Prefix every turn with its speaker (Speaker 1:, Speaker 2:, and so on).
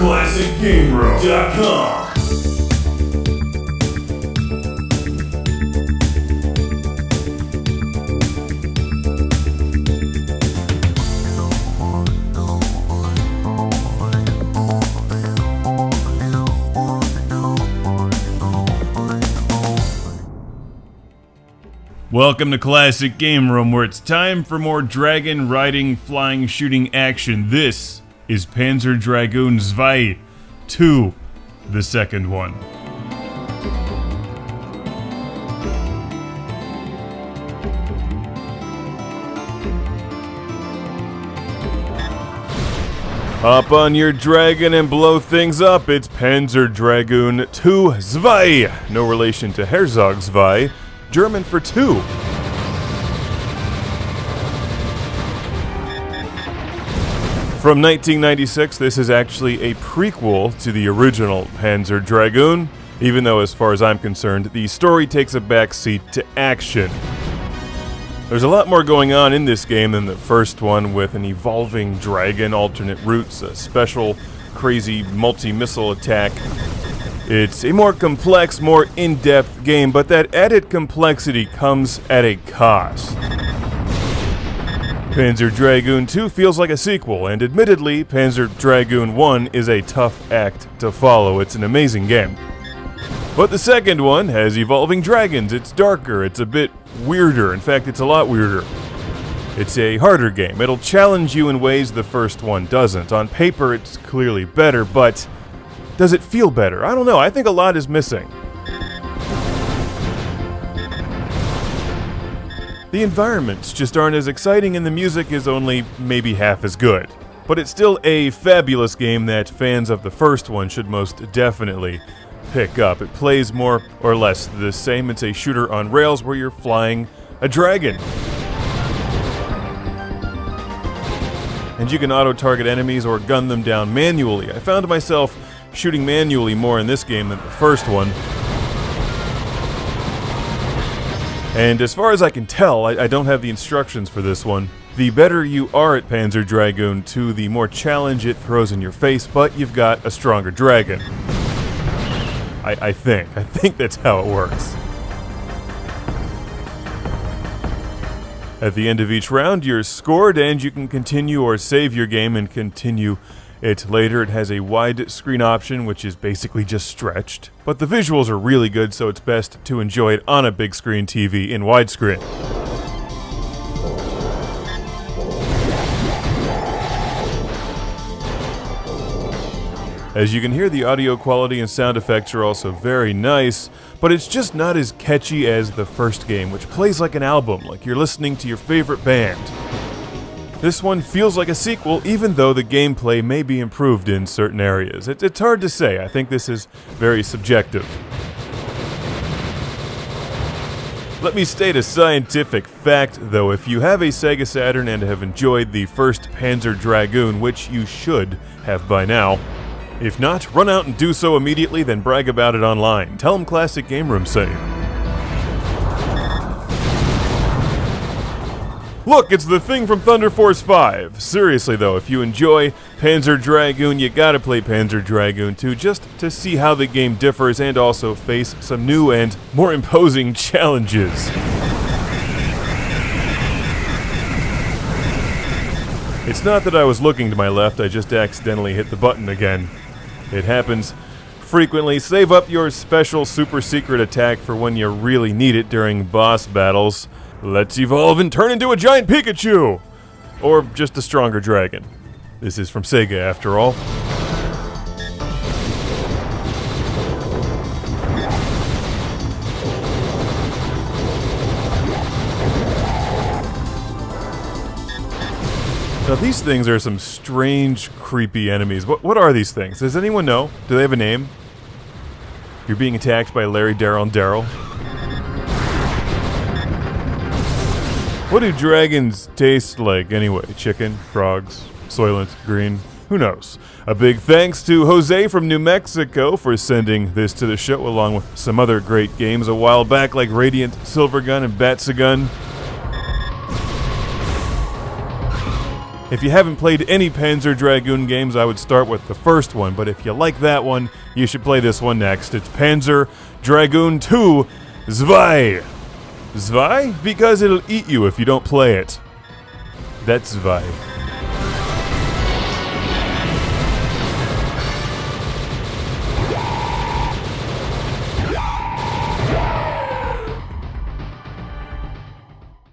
Speaker 1: ClassicGameRoom.com.
Speaker 2: Welcome to Classic Game Room, where it's time for more dragon riding, flying, shooting action. This is Panzer Dragoon ZWEI 2, the second one. Hop on your dragon and blow things up. It's Panzer Dragoon 2 ZWEI. No relation to Herzog ZWEI. German for two. From 1996, this is actually a prequel to the original Panzer Dragoon, even though, as far as I'm concerned, the story takes a backseat to action. There's a lot more going on in this game than the first one, with an evolving dragon, alternate routes, a special, crazy multi-missile attack. It's a more complex, more in-depth game, but that added complexity comes at a cost. Panzer Dragoon 2 feels like a sequel, and admittedly, Panzer Dragoon 1 is a tough act to follow. It's an amazing game. But the second one has evolving dragons, it's darker, it's a bit weirder, in fact it's a lot weirder. It's a harder game, it'll challenge you in ways the first one doesn't. On paper it's clearly better, but does it feel better? I don't know. I think a lot is missing. The environments just aren't as exciting, and the music is only maybe half as good. But it's still a fabulous game that fans of the first one should most definitely pick up. It plays more or less the same. It's a shooter on rails where you're flying a dragon. And you can auto-target enemies or gun them down manually. I found myself shooting manually more in this game than the first one. And as far as I can tell, I don't have the instructions for this one. The better you are at Panzer Dragoon 2, the more challenge it throws in your face, but you've got a stronger dragon. I think that's how it works. At the end of each round, you're scored, and you can continue or save your game and continue it later. It has a widescreen option, which is basically just stretched, but the visuals are really good, so it's best to enjoy it on a big screen TV in widescreen. As you can hear, the audio quality and sound effects are also very nice, but it's just not as catchy as the first game, which plays like an album, like you're listening to your favorite band. This one feels like a sequel, even though the gameplay may be improved in certain areas. It's hard to say. I think this is very subjective. Let me state a scientific fact, though. If you have a Sega Saturn and have enjoyed the first Panzer Dragoon, which you should have by now, if not, run out and do so immediately, then brag about it online. Tell them Classic Game Room sent you. Look, it's the thing from Thunder Force 5. Seriously though, if you enjoy Panzer Dragoon, you gotta play Panzer Dragoon 2 just to see how the game differs and also face some new and more imposing challenges. It's not that I was looking to my left, I just accidentally hit the button again. It happens frequently. Save up your special super secret attack for when you really need it during boss battles. Let's evolve and turn into a giant Pikachu! Or just a stronger dragon. This is from Sega, after all. Now these things are some strange, creepy enemies. What are these things? Does anyone know? Do they have a name? You're being attacked by Larry, Daryl, and Daryl. What do dragons taste like anyway? Chicken, frogs, Soylent Green? Who knows? A big thanks to Jose from New Mexico for sending this to the show, along with some other great games a while back like Radiant, Silvergun, and Batsagun. If you haven't played any Panzer Dragoon games, I would start with the first one, but if you like that one, you should play this one next. It's Panzer Dragoon 2 ZWEI. ZWEI? Because it'll eat you if you don't play it. That's ZWEI.